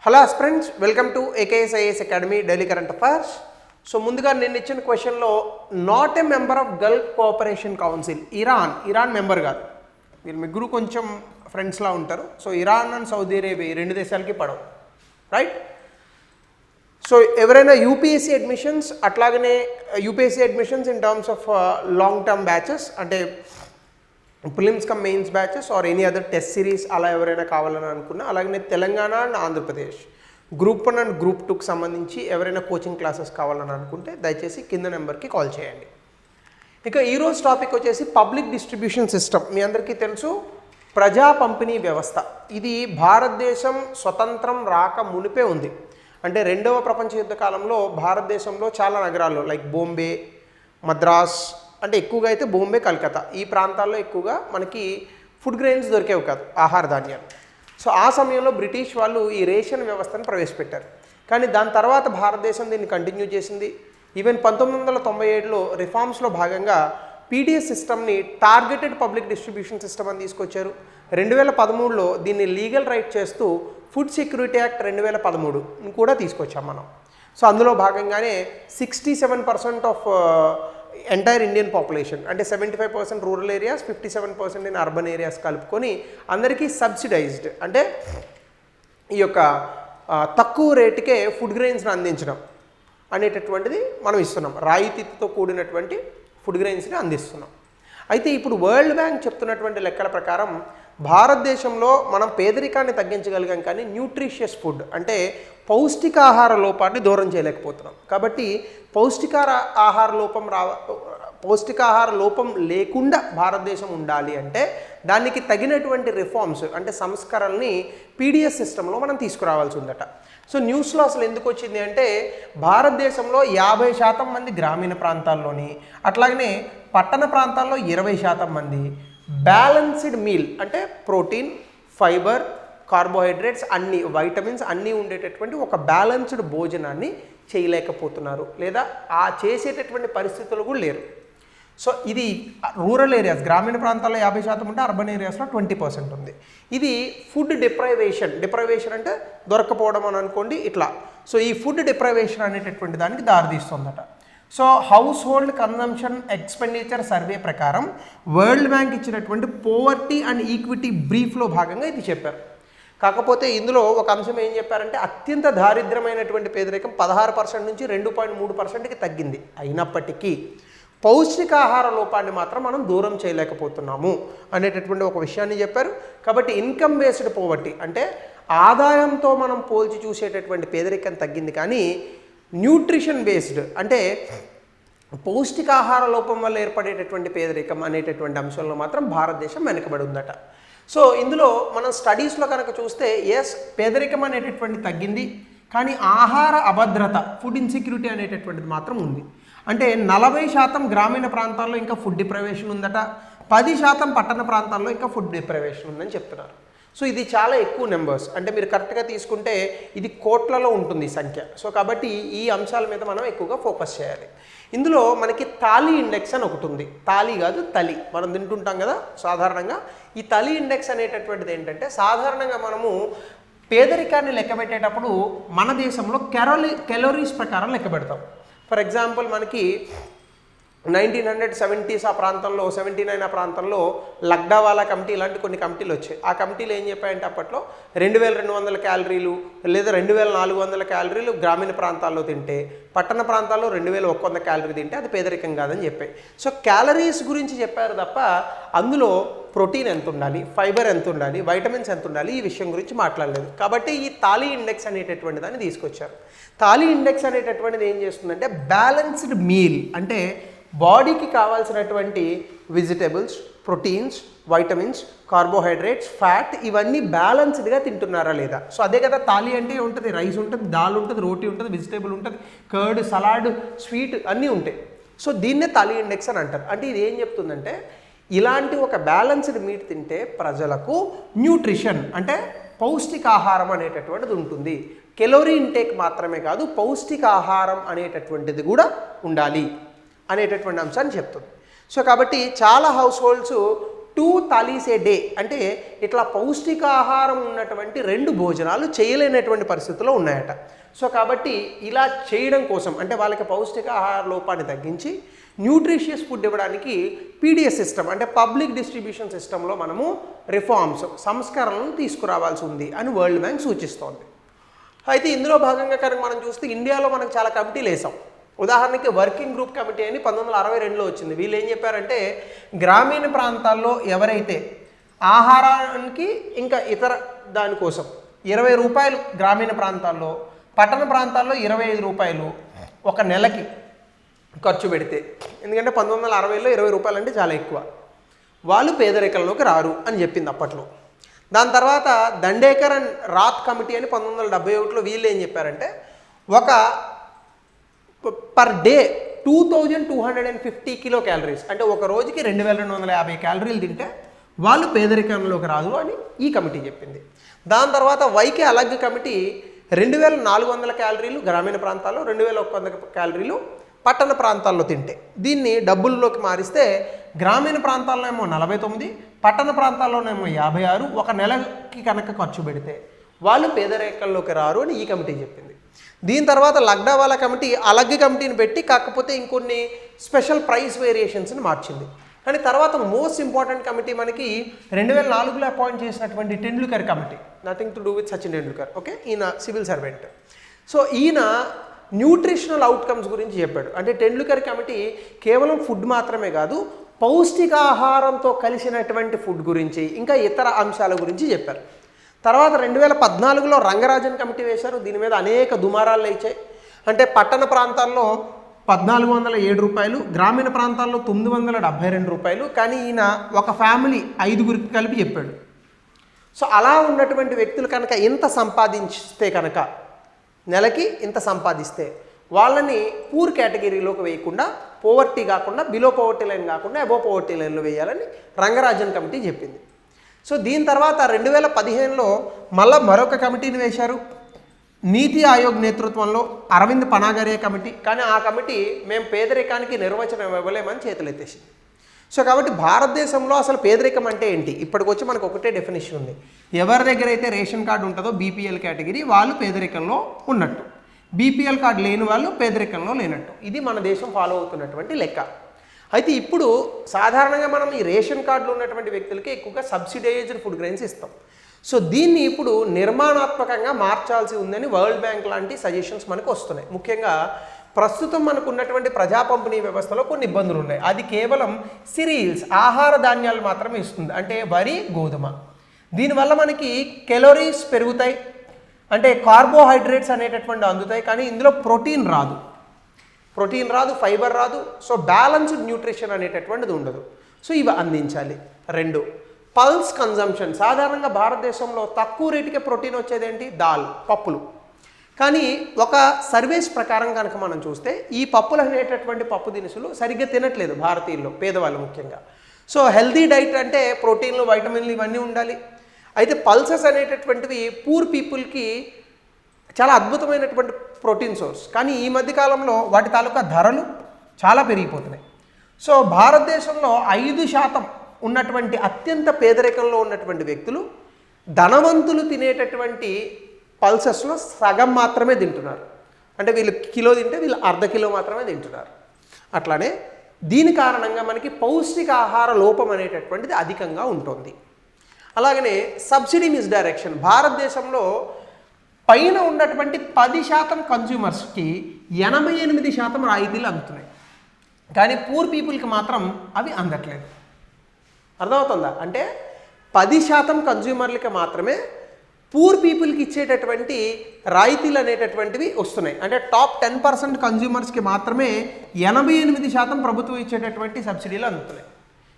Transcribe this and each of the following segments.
Hello friends, welcome to AKSIAS academy daily current affairs. So ముందుగా నేను ఇచ్చిన క్వశ్చన్లో not a member of Gulf Cooperation Council, Iran member కాదు. వీళ్ళు ముగ్గురు కొంచెం ఫ్రెండ్స్లా ఉంటారు. So Iran and Saudi Arabia ఈ రెండు దేశాలకి పడవు, రైట్? సో ఎవరైనా యూపీఎస్సీ అడ్మిషన్స్ అట్లాగనే UPSC admissions in terms of long term batches అంటే prelims cum mains batches or any other test series అలా ఎవరైనా కావాలని అనుకున్నా, అలాగే Telangana and Andhra Pradesh group 1 and group 2కి సంబంధించి ఎవరైనా కోచింగ్ క్లాసెస్ కావాలని అనుకుంటే దయచేసి కింద నెంబర్కి కాల్ చేయండి. ఇక ఈరోజు టాపిక్ వచ్చేసి పబ్లిక్ డిస్ట్రిబ్యూషన్ సిస్టమ్. మీ అందరికీ తెలుసు, ప్రజా పంపిణీ వ్యవస్థ. ఇది భారతదేశం స్వతంత్రం రాక మునిపే ఉంది. అంటే రెండవ ప్రపంచ యుద్ధ కాలంలో భారతదేశంలో చాలా నగరాల్లో లైక్ బాంబే, మద్రాస్, అంటే ఎక్కువగా అయితే బాంబే, కలకత్తా ఈ ప్రాంతాల్లో ఎక్కువగా మనకి ఫుడ్ గ్రెయిన్స్ దొరికేవి కాదు, ఆహార ధాన్యాలు. సో ఆ సమయంలో బ్రిటిష్ వాళ్ళు ఈ రేషన్ వ్యవస్థను ప్రవేశపెట్టారు. కానీ దాని తర్వాత భారతదేశం దీన్ని కంటిన్యూ చేసింది. ఈవెన్ 1997లో రిఫార్మ్స్లో భాగంగా పీడిఎస్ సిస్టమ్ని టార్గెటెడ్ పబ్లిక్ డిస్ట్రిబ్యూషన్ సిస్టమ్ అని తీసుకొచ్చారు. 2013లో దీన్ని లీగల్ రైట్ చేస్తూ ఫుడ్ సెక్యూరిటీ యాక్ట్ 2013 కూడా తీసుకొచ్చాం మనం. సో అందులో భాగంగానే 67% ఆఫ్ ఎంటైర్ ఇండియన్ పాపులేషన్ అంటే 75% rural areas, 57% in urban areas కలుపుకొని అందరికీ సబ్సిడైజ్డ్ అంటే ఈ యొక్క తక్కువ రేటుకే ఫుడ్ గ్రెయిన్స్ని అందించడం అనేటటువంటిది మనం ఇస్తున్నాం. రాయితీతో కూడినటువంటి ఫుడ్ గ్రెయిన్స్ని అందిస్తున్నాం. అయితే ఇప్పుడు వరల్డ్ బ్యాంక్ చెప్తున్నటువంటి లెక్కల ప్రకారం భారతదేశంలో మనం పేదరికాన్ని తగ్గించగలిగాం, కానీ న్యూట్రిషియస్ ఫుడ్ అంటే పౌష్టికాహార లోపాన్ని దూరం చేయలేకపోతున్నాం. కాబట్టి పౌష్టికాహార లోపం లేకుండా భారతదేశం ఉండాలి అంటే దానికి తగినటువంటి రిఫార్మ్స్ అంటే సంస్కరణల్ని పీడిఎస్ సిస్టంలో మనం తీసుకురావాల్సి ఉందట. సో న్యూస్లో అసలు ఎందుకు వచ్చింది అంటే భారతదేశంలో 50% మంది గ్రామీణ ప్రాంతాల్లోని, అట్లాగనే పట్టణ ప్రాంతాల్లో 20% మంది బ్యాలెన్స్డ్ మీల్ అంటే ప్రోటీన్, ఫైబర్, కార్బోహైడ్రేట్స్ అన్నీ, వైటమిన్స్ అన్నీ ఉండేటటువంటి ఒక బ్యాలెన్స్డ్ భోజనాన్ని చేయలేకపోతున్నారు, లేదా ఆ చేసేటటువంటి పరిస్థితులు కూడా లేరు. సో ఇది రూరల్ ఏరియాస్, గ్రామీణ ప్రాంతాల్లో 50% ఉంటే అర్బన్ ఏరియాస్లో 20% ఉంది. ఇది ఫుడ్ డిప్రైవేషన్ అంటే దొరకపోవడం అని అనుకోండి ఇట్లా. సో ఈ ఫుడ్ డిప్రైవేషన్ అనేటటువంటి దానికి దారితీస్తుందట. So household consumption expenditure survey ప్రకారం వరల్డ్ బ్యాంక్ ఇచ్చినటువంటి పోవర్టీ అండ్ ఈక్విటీ బ్రీఫ్లో భాగంగా ఇది చెప్పారు. కాకపోతే ఇందులో ఒక అంశం ఏం చెప్పారంటే అత్యంత దారిద్ర్యమైనటువంటి పేదరికం 16% నుంచి 2.3%కి తగ్గింది. అయినప్పటికీ పౌష్టికాహార లోపాన్ని మాత్రం మనం దూరం చేయలేకపోతున్నాము అనేటటువంటి ఒక విషయాన్ని చెప్పారు. కాబట్టి ఇన్కమ్ బేస్డ్ పోవర్టీ అంటే ఆదాయంతో మనం పోల్చి చూసేటటువంటి పేదరికం తగ్గింది, కానీ న్యూట్రిషన్ బేస్డ్ అంటే పౌష్టికాహార లోపం వల్ల ఏర్పడేటటువంటి పేదరికం అనేటటువంటి అంశంలో మాత్రం భారతదేశం వెనుకబడి ఉందట. సో ఇందులో మనం స్టడీస్లో కనుక చూస్తే పేదరికం అనేటటువంటి తగ్గింది, కానీ ఆహార అభద్రత ఫుడ్ ఇన్సెక్యూరిటీ అనేటటువంటిది మాత్రం ఉంది. అంటే 40% గ్రామీణ ప్రాంతాల్లో ఇంకా ఫుడ్ డిప్రైవేషన్ ఉందట, 10% పట్టణ ప్రాంతాల్లో ఇంకా ఫుడ్ డిప్రైవేషన్ ఉందని చెప్తున్నారు. సో ఇది చాలా ఎక్కువ నెంబర్స్, అంటే మీరు కరెక్ట్గా తీసుకుంటే ఇది కోట్లలో ఉంటుంది సంఖ్య. సో కాబట్టి ఈ అంశాల మీద మనం ఎక్కువగా ఫోకస్ చేయాలి. ఇందులో మనకి తాలీ ఇండెక్స్ అని ఒకటి ఉంది. తాలీ కాదు, తలి, మనం తింటుంటాం కదా సాధారణంగా. ఈ తలి ఇండెక్స్ అనేటటువంటిది ఏంటంటే సాధారణంగా మనము పేదరికాన్ని లెక్క పెట్టేటప్పుడు మన దేశంలో కెలోరీస్ ప్రకారం లెక్క పెడతాం. ఫర్ ఎగ్జాంపుల్ మనకి 1970s ఆ ప్రాంతంలో, 79 ఆ ప్రాంతంలో లగ్డావాలా కమిటీ ఇలాంటి కొన్ని కమిటీలు వచ్చాయి. ఆ కమిటీలు ఏం చెప్పాయంటే అప్పట్లో 2200 క్యాలరీలు లేదా 2400 క్యాలరీలు గ్రామీణ ప్రాంతాల్లో తింటే, పట్టణ ప్రాంతాల్లో 2100 క్యాలరీ తింటే అది పేదరికం కాదని చెప్పాయి. సో క్యాలరీస్ గురించి చెప్పారు తప్ప అందులో ప్రోటీన్ ఎంత ఉండాలి, ఫైబర్ ఎంత ఉండాలి, వైటమిన్స్ ఎంత ఉండాలి ఈ విషయం గురించి మాట్లాడలేదు. కాబట్టి ఈ తాలీ ఇండెక్స్ అనేటటువంటి దాన్ని తీసుకొచ్చారు. తాలీ ఇండెక్స్ అనేటటువంటిది ఏం చేస్తుందంటే బ్యాలెన్స్డ్ మీల్ అంటే బాడీకి కావాల్సినటువంటి vegetables, proteins, vitamins, carbohydrates, fat ఇవన్నీ బ్యాలెన్స్డ్గా తింటున్నారా లేదా. సో అదే కదా తాలీ అంటే ఉంటుంది. రైస్ ఉంటుంది, దాల్ ఉంటుంది, రోటీ ఉంటుంది, వెజిటేబుల్ ఉంటుంది, కర్డ్, సలాడ్, స్వీట్ అన్నీ ఉంటాయి. సో దీన్నే తాలీ ఇండెక్స్ అని అంటారు. అంటే ఇది ఏం చెప్తుందంటే ఇలాంటి ఒక బ్యాలెన్స్డ్ మీట్ తింటే ప్రజలకు న్యూట్రిషన్ అంటే పౌష్టికాహారం అనేటటువంటిది ఉంటుంది. కెలోరీ ఇంటేక్ మాత్రమే కాదు, పౌష్టికాహారం అనేటటువంటిది కూడా ఉండాలి అనేటటువంటి అంశాన్ని చెప్తుంది. సో కాబట్టి చాలా హౌస్ హోల్డ్స్ 2 థాలీస్ ఏ డే, అంటే ఇట్లా పౌష్టికాహారం ఉన్నటువంటి 2 భోజనాలు చేయలేనటువంటి పరిస్థితుల్లో ఉన్నాయట. సో కాబట్టి ఇలా చేయడం కోసం, అంటే వాళ్ళకి పౌష్టికాహార లోపాన్ని తగ్గించి న్యూట్రిషియస్ ఫుడ్ ఇవ్వడానికి పీడిఎస్ సిస్టమ్, అంటే పబ్లిక్ డిస్ట్రిబ్యూషన్ సిస్టంలో మనము రిఫార్మ్స్, సంస్కరణలను తీసుకురావాల్సి ఉంది అని వరల్డ్ బ్యాంక్ సూచిస్తోంది. అయితే ఇందులో భాగంగా కనుక మనం చూస్తే ఇండియాలో మనకు చాలా కమిటీలు వేసాం. ఉదాహరణకి వర్కింగ్ గ్రూప్ కమిటీ అని 1962లో వచ్చింది. వీళ్ళు ఏం చెప్పారంటే, గ్రామీణ ప్రాంతాల్లో ఎవరైతే ఆహారానికి ఇంకా ఇతర దానికోసం 20 రూపాయలు గ్రామీణ ప్రాంతాల్లో, పట్టణ ప్రాంతాల్లో 25 రూపాయలు ఒక నెలకి ఖర్చు పెడితే, ఎందుకంటే 1960లో 20 రూపాయలు అంటే చాలా ఎక్కువ, వాళ్ళు పేదరికంలోకి రారు అని చెప్పింది అప్పట్లో. దాని తర్వాత దండేకర్ అండ్ రాత్ కమిటీ అని 1971లో వీళ్ళు ఏం చెప్పారంటే, ఒక పర్ డే 2250 కిలో క్యాలరీస్, అంటే ఒక రోజుకి 2250 క్యాలరీలు తింటే వాళ్ళు పేదరికంలోకి రాదు అని ఈ కమిటీ చెప్పింది. దాని తర్వాత వైకే అలగ్ కమిటీ 2400 క్యాలరీలు గ్రామీణ ప్రాంతాల్లో, 2100 క్యాలరీలు పట్టణ ప్రాంతాల్లో తింటే, దీన్ని డబ్బుల్లోకి మారిస్తే గ్రామీణ ప్రాంతాల్లో ఏమో 49, పట్టణ ప్రాంతాల్లోనేమో 56, ఒక నెలకి కనుక ఖర్చు పెడితే వాళ్ళు పేదరికంలోకి రారు అని ఈ కమిటీ చెప్పింది. దీని తర్వాత లగ్డావాలా కమిటీ అలగ్ కమిటీని పెట్టి, కాకపోతే ఇంకొన్ని స్పెషల్ ప్రైస్ వేరియేషన్స్ని మార్చింది. కానీ తర్వాత మోస్ట్ ఇంపార్టెంట్ కమిటీ మనకి 2004లో అపాయింట్ చేసినటువంటి Tendulkar committee, nothing to do with Sachin Tendulkar, okay, ఈయన సివిల్ సర్వెంట్. సో ఈయన న్యూట్రిషనల్ అవుట్కమ్స్ గురించి చెప్పాడు. అంటే టెండూల్కర్ కమిటీ కేవలం ఫుడ్ మాత్రమే కాదు, పౌష్టికాహారంతో కలిసినటువంటి ఫుడ్ గురించి ఇంకా ఇతర అంశాల గురించి చెప్పారు. తర్వాత 2014లో రంగరాజన్ కమిటీ వేశారు. దీని మీద అనేక దుమారాలు లేచాయి. అంటే పట్టణ ప్రాంతాల్లో 1407 రూపాయలు, గ్రామీణ ప్రాంతాల్లో 972 రూపాయలు, కానీ ఈయన ఒక ఫ్యామిలీ 5గురికి కలిపి చెప్పాడు. సో అలా ఉన్నటువంటి వ్యక్తులు కనుక ఇంత సంపాదించితే, కనుక నెలకి ఇంత సంపాదిస్తే వాళ్ళని పూర్ కేటగిరీలోకి వేయకుండా, పోవర్టీ కాకుండా, బిలో పోవర్టీ లైన్ కాకుండా అబోవ్ పోవర్టీ లైన్లో వేయాలని రంగరాజన్ కమిటీ చెప్పింది. సో దీని తర్వాత 2015లో మళ్ళీ మరొక కమిటీని వేశారు, నీతి ఆయోగ్ నేతృత్వంలో అరవింద్ పనాగరే కమిటీ. కానీ ఆ కమిటీ మేము పేదరికానికి నిర్వచనం ఇవ్వలేమని చేతులెత్తేసింది. సో కాబట్టి భారతదేశంలో అసలు పేదరికం అంటే ఏంటి, ఇప్పటికొచ్చి మనకు ఒకటే డెఫినేషన్ ఉంది. ఎవరి దగ్గర అయితే రేషన్ కార్డు ఉంటుందో బీపీఎల్ కేటగిరీ వాళ్ళు పేదరికంలో ఉన్నట్టు, బీపీఎల్ కార్డు లేని వాళ్ళు పేదరికంలో లేనట్టు. ఇది మన దేశం ఫాలో అవుతున్నటువంటి లెక్క. అయితే ఇప్పుడు సాధారణంగా మనం ఈ రేషన్ కార్డులు ఉన్నటువంటి వ్యక్తులకి ఎక్కువగా సబ్సిడైజ్డ్ ఫుడ్ గ్రెయిన్స్ ఇస్తాం. సో దీన్ని ఇప్పుడు నిర్మాణాత్మకంగా మార్చాల్సి ఉందని వరల్డ్ బ్యాంక్ లాంటి సజెషన్స్ మనకు వస్తున్నాయి. ముఖ్యంగా ప్రస్తుతం మనకు ఉన్నటువంటి ప్రజా పంపిణీ వ్యవస్థలో కొన్ని ఇబ్బందులు ఉన్నాయి. అది కేవలం సిరియల్స్, ఆహార ధాన్యాలు మాత్రమే ఇస్తుంది, అంటే వరి, గోధుమ. దీనివల్ల మనకి కెలోరీస్ పెరుగుతాయి, అంటే కార్బోహైడ్రేట్స్ అనేటటువంటి అందుతాయి, కానీ ఇందులో ప్రోటీన్ రాదు, ఫైబర్ రాదు. సో బ్యాలెన్స్డ్ న్యూట్రిషన్ అనేటటువంటిది ఉండదు. సో ఇవి అందించాలి. 2, పల్స్ కన్జంప్షన్. సాధారణంగా భారతదేశంలో తక్కువ రేటుకే ప్రోటీన్ వచ్చేది ఏంటి, దాల్, పప్పులు. కానీ ఒక సర్వేస్ ప్రకారం కనుక మనం చూస్తే ఈ పప్పులు అనేటటువంటి పప్పు దినుసులు సరిగ్గా తినట్లేదు భారతీయుల్లో, పేదవాళ్ళు ముఖ్యంగా. సో హెల్దీ డైట్ అంటే ప్రోటీన్లు, వైటమిన్లు ఇవన్నీ ఉండాలి. అయితే పల్సెస్ అనేటటువంటివి పూర్ పీపుల్కి చాలా అద్భుతమైనటువంటి ప్రోటీన్ సోర్స్, కానీ ఈ మధ్యకాలంలో వాటి తాలూకా ధరలు చాలా పెరిగిపోతున్నాయి. సో భారతదేశంలో 5% ఉన్నటువంటి అత్యంత పేదరికంలో ఉన్నటువంటి వ్యక్తులు ధనవంతులు తినేటటువంటి పల్సెస్లో సగం మాత్రమే తింటున్నారు. అంటే వీళ్ళు కిలో తింటే వీళ్ళు అర్ధ కిలో మాత్రమే తింటున్నారు. అట్లానే దీని కారణంగా మనకి పౌష్టికాహార లోపం అనేటటువంటిది అధికంగా ఉంటుంది. అలాగనే సబ్సిడీ మిస్డైరెక్షన్. భారతదేశంలో పైన ఉన్నటువంటి 10% కన్జ్యూమర్స్కి 88% రాయితీలు అందుతున్నాయి, కానీ పూర్ పీపుల్కి మాత్రం అవి అందట్లేదు. అర్థమవుతుందా? అంటే 10% కన్జ్యూమర్లకి మాత్రమే పూర్ పీపుల్కి ఇచ్చేటటువంటి రాయితీలు అనేటటువంటివి వస్తున్నాయి. అంటే టాప్ 10% కన్జ్యూమర్స్కి మాత్రమే 88% ప్రభుత్వం ఇచ్చేటటువంటి సబ్సిడీలు అందుతున్నాయి,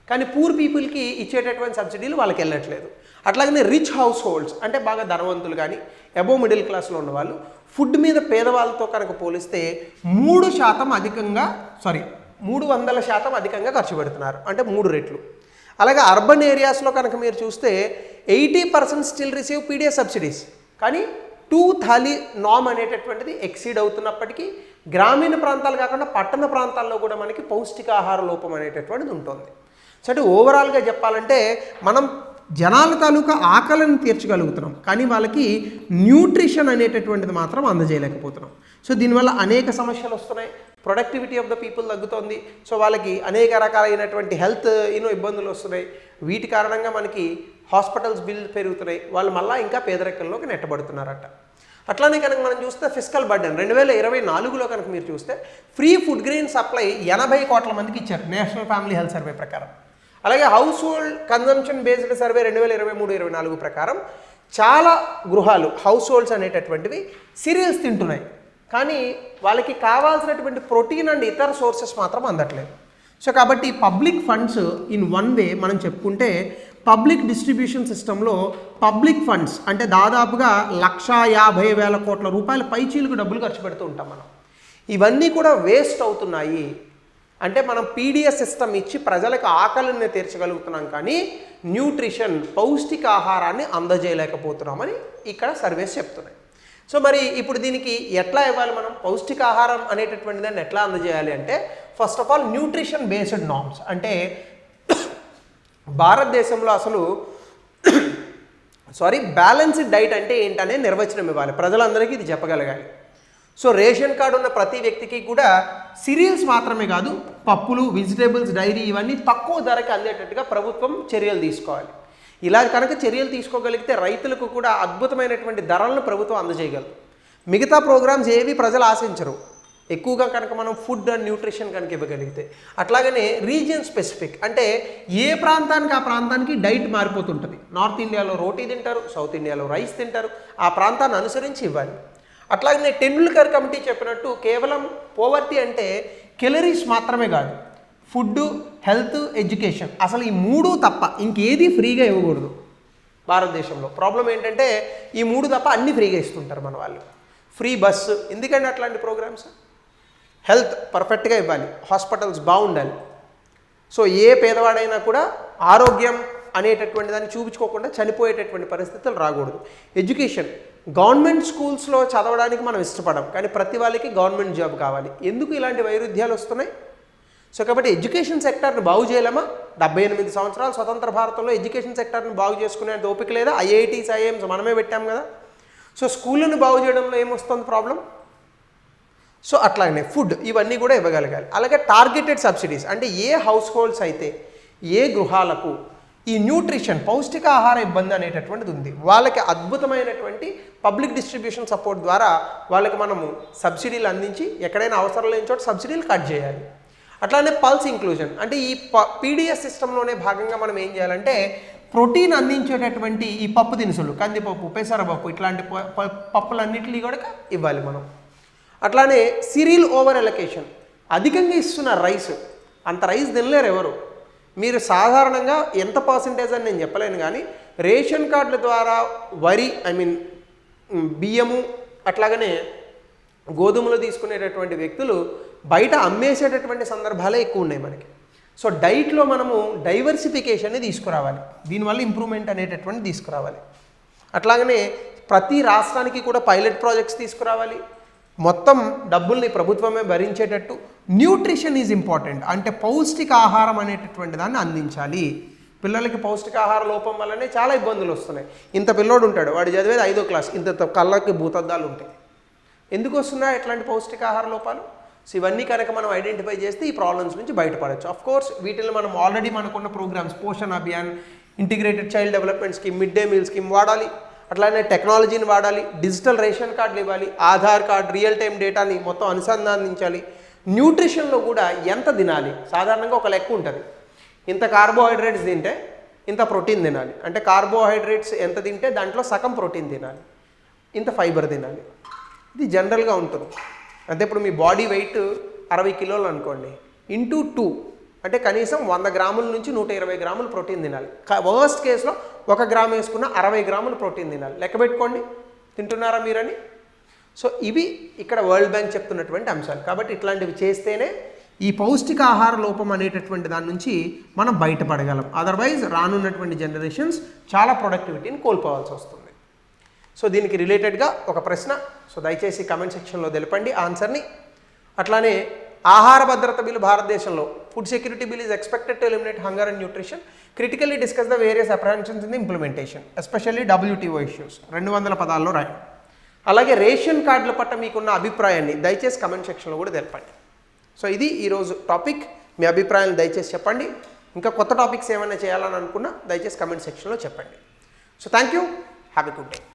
కానీ పూర్ పీపుల్కి ఇచ్చేటటువంటి సబ్సిడీలు వాళ్ళకి వెళ్ళట్లేదు. అట్లాగనే రిచ్ హౌస్ హోల్డ్స్, అంటే బాగా ధనవంతులు కానీ అబోవ్ మిడిల్ క్లాస్లో ఉన్నవాళ్ళు ఫుడ్ మీద పేదవాళ్ళతో కనుక పోలిస్తే 300% అధికంగా ఖర్చు పెడుతున్నారు, అంటే 3 రెట్లు. అలాగే అర్బన్ ఏరియాస్లో కనుక మీరు చూస్తే 80% స్టిల్ రిసీవ్ పీడిఎస్ సబ్సిడీస్, కానీ 2 థాలీ నామ్ అనేటటువంటిది ఎక్సీడ్ అవుతున్నప్పటికీ గ్రామీణ ప్రాంతాలు కాకుండా పట్టణ ప్రాంతాల్లో కూడా మనకి పౌష్టికాహార లోపం అనేటటువంటిది ఉంటుంది. సో అంటే ఓవరాల్గా చెప్పాలంటే మనం జనాల తాలూకా ఆకలిని తీర్చగలుగుతున్నాం, కానీ వాళ్ళకి న్యూట్రిషన్ అనేటటువంటిది మాత్రం అందజేయలేకపోతున్నాం. సో దీనివల్ల అనేక సమస్యలు వస్తున్నాయి. ప్రొడక్టివిటీ ఆఫ్ ద పీపుల్ తగ్గుతోంది. సో వాళ్ళకి అనేక రకాలైనటువంటి హెల్త్ ఇబ్బందులు వస్తున్నాయి. వీటి కారణంగా మనకి హాస్పిటల్స్ బిల్ పెరుగుతున్నాయి. వాళ్ళు మళ్ళీ ఇంకా పేదరికంలోకి నెట్టబడుతున్నారట. అట్లానే కనుక మనం చూస్తే ఫిస్కల్ బర్డెన్ 2024లో కనుక మీరు చూస్తే ఫ్రీ ఫుడ్ గ్రెయిన్ సప్లై 80 కోట్ల మందికి ఇచ్చారు నేషనల్ ఫ్యామిలీ హెల్త్ సర్వే ప్రకారం. అలాగే house hold consumption based survey 2023-24 ప్రకారం చాలా గృహాలు హౌస్ హోల్డ్స్ అనేటటువంటివి సీరియల్స్ తింటున్నాయి, కానీ వాళ్ళకి కావాల్సినటువంటి ప్రోటీన్ అండ్ ఇతర సోర్సెస్ మాత్రం అందట్లేదు. సో కాబట్టి public funds in one way మనం చెప్పుకుంటే పబ్లిక్ డిస్ట్రిబ్యూషన్ సిస్టంలో పబ్లిక్ ఫండ్స్ అంటే దాదాపుగా 1,50,000 కోట్ల రూపాయల పైచీలకు డబ్బులు ఖర్చు పెడుతూ ఉంటాం మనం. ఇవన్నీ కూడా వేస్ట్ అవుతున్నాయి. అంటే మనం పీడిఎస్ సిస్టమ్ ఇచ్చి ప్రజలకు ఆకలిని తీర్చగలుగుతున్నాం, కానీ న్యూట్రిషన్ పౌష్టికాహారాన్ని అందజేయలేకపోతున్నామని ఇక్కడ సర్వేస్ చెప్తున్నాయి. సో మరి ఇప్పుడు దీనికి ఎట్లా ఇవ్వాలి మనం? పౌష్టికాహారం అనేటటువంటి దాన్ని ఎట్లా అందజేయాలి అంటే first of all nutrition based norms. అంటే భారతదేశంలో అసలు బ్యాలెన్స్డ్ డైట్ అంటే ఏంటనే నిర్వచనం ఇవ్వాలి, ప్రజలందరికీ ఇది చెప్పగలగాలి. సో రేషన్ కార్డు ఉన్న ప్రతి వ్యక్తికి కూడా సిరియల్స్ మాత్రమే కాదు, పప్పులు, వెజిటేబుల్స్, డైరీ ఇవన్నీ తక్కువ ధరకి అందేటట్టుగా ప్రభుత్వం చర్యలు తీసుకోవాలి. ఇలా కనుక చర్యలు తీసుకోగలిగితే రైతులకు కూడా అద్భుతమైనటువంటి ధరలను ప్రభుత్వం అందజేయగలదు. మిగతా ప్రోగ్రామ్స్ ఏవి ప్రజలు ఆశించరు, ఎక్కువగా కనుక మనం ఫుడ్ అండ్ న్యూట్రిషన్ కనుక ఇవ్వగలిగితే. అట్లాగనే రీజియన్ స్పెసిఫిక్ అంటే ఏ ప్రాంతానికి ఆ ప్రాంతానికి డైట్ మారిపోతుంటుంది. నార్త్ ఇండియాలో రోటీ తింటారు, సౌత్ ఇండియాలో రైస్ తింటారు, ఆ ప్రాంతాన్ని అనుసరించి ఇవ్వాలి. అట్లాగనే టెండూల్కర్ కమిటీ చెప్పినట్టు కేవలం పోవర్టీ అంటే కెలరీస్ మాత్రమే కాదు, ఫుడ్, హెల్త్, ఎడ్యుకేషన్, అసలు ఈ మూడు తప్ప ఇంకేది ఫ్రీగా ఇవ్వకూడదు. భారతదేశంలో ప్రాబ్లం ఏంటంటే ఈ మూడు తప్ప అన్నీ ఫ్రీగా ఇస్తుంటారు మన వాళ్ళు. ఫ్రీ బస్సు, ఎందుకంటే అట్లాంటి ప్రోగ్రామ్స్. హెల్త్ పర్ఫెక్ట్గా ఇవ్వాలి, హాస్పిటల్స్ బాగుండాలి. సో ఏ పేదవాడైనా కూడా ఆరోగ్యం అనేటటువంటి దాన్ని చూపించుకోకుండా చనిపోయేటటువంటి పరిస్థితులు రాకూడదు. ఎడ్యుకేషన్, గవర్నమెంట్ స్కూల్స్లో చదవడానికి మనం ఇష్టపడం, కానీ ప్రతి వాళ్ళకి గవర్నమెంట్ జాబ్ కావాలి. ఎందుకు ఇలాంటి వైరుధ్యాలు వస్తున్నాయి? సో కాబట్టి ఎడ్యుకేషన్ సెక్టర్ని బాగు చేయలేమా? 78 సంవత్సరాలు స్వతంత్ర భారతంలో ఎడ్యుకేషన్ సెక్టర్ని బాగు చేసుకునే ఓపిక లేదా? ఐఐటీస్, ఐఐఎమ్స్ మనమే పెట్టాం కదా. సో స్కూళ్ళను బాగు చేయడంలో ఏమొస్తుంది ప్రాబ్లం? సో అట్లాగనే ఫుడ్ ఇవన్నీ కూడా ఇవ్వగలగాలి. అలాగే టార్గెటెడ్ సబ్సిడీస్ అంటే ఏ హౌస్ హోల్డ్స్ అయితే ఏ గృహాలకు ఈ న్యూట్రిషన్ పౌష్టికాహార ఇబ్బంది అనేటటువంటిది ఉంది, వాళ్ళకి అద్భుతమైనటువంటి పబ్లిక్ డిస్ట్రిబ్యూషన్ సపోర్ట్ ద్వారా వాళ్ళకి మనము సబ్సిడీలు అందించి ఎక్కడైనా అవసరం లేని చోట సబ్సిడీలు కట్ చేయాలి. అట్లానే పల్స్ ఇంక్లూజన్ అంటే ఈ పీడిఎస్ సిస్టంలోనే భాగంగా మనం ఏం చేయాలంటే ప్రోటీన్ అందించేటటువంటి ఈ పప్పు దినుసులు, కందిపప్పు, పెసరపప్పు ఇట్లాంటి పప్పులన్నింటినీ కూడా ఇవ్వాలి మనం. అట్లానే సిరియల్ ఓవర్ ఎలకేషన్, అధికంగా ఇస్తున్న రైస్, అంత రైస్ తినలేరు ఎవరు. మీరు సాధారణంగా ఎంత పర్సంటేజ్ అని నేను చెప్పలేను, కానీ రేషన్ కార్డుల ద్వారా వరి బియ్యము అట్లాగనే గోధుమలు తీసుకునేటటువంటి వ్యక్తులు బయట అమ్మేసేటటువంటి సందర్భాలే ఎక్కువ ఉన్నాయి మనకి. సో డైట్లో మనము డైవర్సిఫికేషన్ని తీసుకురావాలి, దీనివల్ల ఇంప్రూవ్మెంట్ అనేటటువంటి తీసుకురావాలి. అట్లాగనే ప్రతి రాష్ట్రానికి కూడా పైలట్ ప్రాజెక్ట్స్ తీసుకురావాలి, మొత్తం డబ్బుల్ని ప్రభుత్వమే భరించేటట్టు. న్యూట్రిషన్ ఈజ్ ఇంపార్టెంట్ అంటే పౌష్టికాహారం అనేటటువంటి దాన్ని అందించాలి. పిల్లలకి పౌష్టికాహార లోపం వల్లనే చాలా ఇబ్బందులు వస్తున్నాయి. ఇంత పిల్లోడు ఉంటాడు, వాడు చదివేది 5వ క్లాస్, ఇంత కళ్ళకి భూతద్దాలు ఉంటాయి. ఎందుకు వస్తున్నాయి ఇట్లాంటి పౌష్టికాహార లోపాలు? సో ఇవన్నీ కనుక మనం ఐడెంటిఫై చేస్తే ఈ ప్రాబ్లమ్స్ నుంచి బయటపడవచ్చు. ఆఫ్ కోర్స్ వీటిని మనం ఆల్రెడీ మనకున్న programs Poshan Abhiyan, integrated child development scheme, mid day meal scheme వాడాలి. అట్లానే టెక్నాలజీని వాడాలి, డిజిటల్ రేషన్ కార్డులు ఇవ్వాలి, ఆధార్ కార్డ్, రియల్ టైం డేటాని మొత్తం అనుసంధానించాలి. న్యూట్రిషన్లో కూడా ఎంత తినాలి, సాధారణంగా ఒక లెక్క ఉంటుంది, ఇంత కార్బోహైడ్రేట్స్ తింటే ఇంత ప్రోటీన్ తినాలి, అంటే కార్బోహైడ్రేట్స్ ఎంత తింటే దాంట్లో సగం ప్రోటీన్ తినాలి, ఇంత ఫైబర్ తినాలి. ఇది జనరల్గా ఉంటుంది. అంటే ఇప్పుడు మీ బాడీ వెయిట్ 60 కిలోలు అనుకోండి, ఇంటూ 2 అంటే కనీసం 100 గ్రాముల నుంచి 120 గ్రాములు ప్రోటీన్ తినాలి. వర్స్ట్ కేసులో 1 గ్రామ్ వేసుకున్న 60 గ్రాములు ప్రోటీన్ తినాలి. లెక్క పెట్టుకోండి, తింటున్నారా మీరని. సో ఇవి ఇక్కడ వరల్డ్ బ్యాంక్ చెప్తున్నటువంటి అంశాలు. కాబట్టి ఇట్లాంటివి చేస్తేనే ఈ పౌష్టికాహార లోపం అనేటటువంటి దాని నుంచి మనం బయటపడగలం. అదర్వైజ్ రానున్నటువంటి జనరేషన్స్ చాలా ప్రొడక్టివిటీని కోల్పోవాల్సి వస్తుంది. సో దీనికి రిలేటెడ్గా ఒక ప్రశ్న, సో దయచేసి కమెంట్ సెక్షన్లో తెలపండి ఆన్సర్ని. అట్లానే ఆహార భద్రత బిల్లు భారతదేశంలో food security bill is expected to eliminate hunger and nutrition, critically discuss the various apprehensions in the implementation, especially WTO issues. 200 పదాల్లో రాయండి. అలాగే రేషన్ కార్డుల పట్ల మీకున్న అభిప్రాయాన్ని దయచేసి కమెంట్ సెక్షన్లో కూడా తెలపండి. సో ఇది ఈరోజు టాపిక్. మీ అభిప్రాయాలు దయచేసి చెప్పండి. ఇంకా కొత్త టాపిక్స్ ఏమైనా చేయాలని అనుకున్నా దయచేసి కమెంట్ సెక్షన్లో చెప్పండి. So thank you, have a good day.